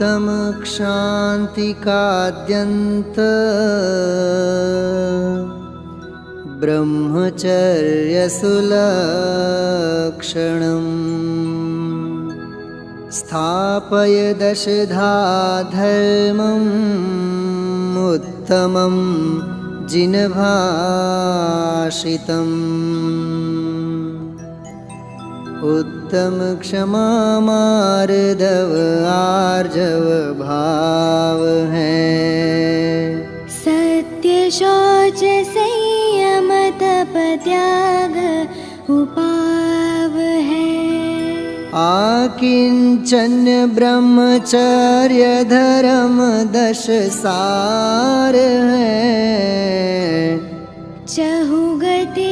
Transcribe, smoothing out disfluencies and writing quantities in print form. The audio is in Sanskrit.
उत्तम क्षान्तिकाद्यन्त ब्रह्मचर्य सुलक्षणम् स्थापय दशधा धर्मम् उत्तमं जिनभाषितम् उत्तम क्षमा मार्दव आर्जव भाव है सत्य शौच संयम तप त्याग उपाव है आकिंचन ब्रह्मचर्य धर्म दश सार है चहु गति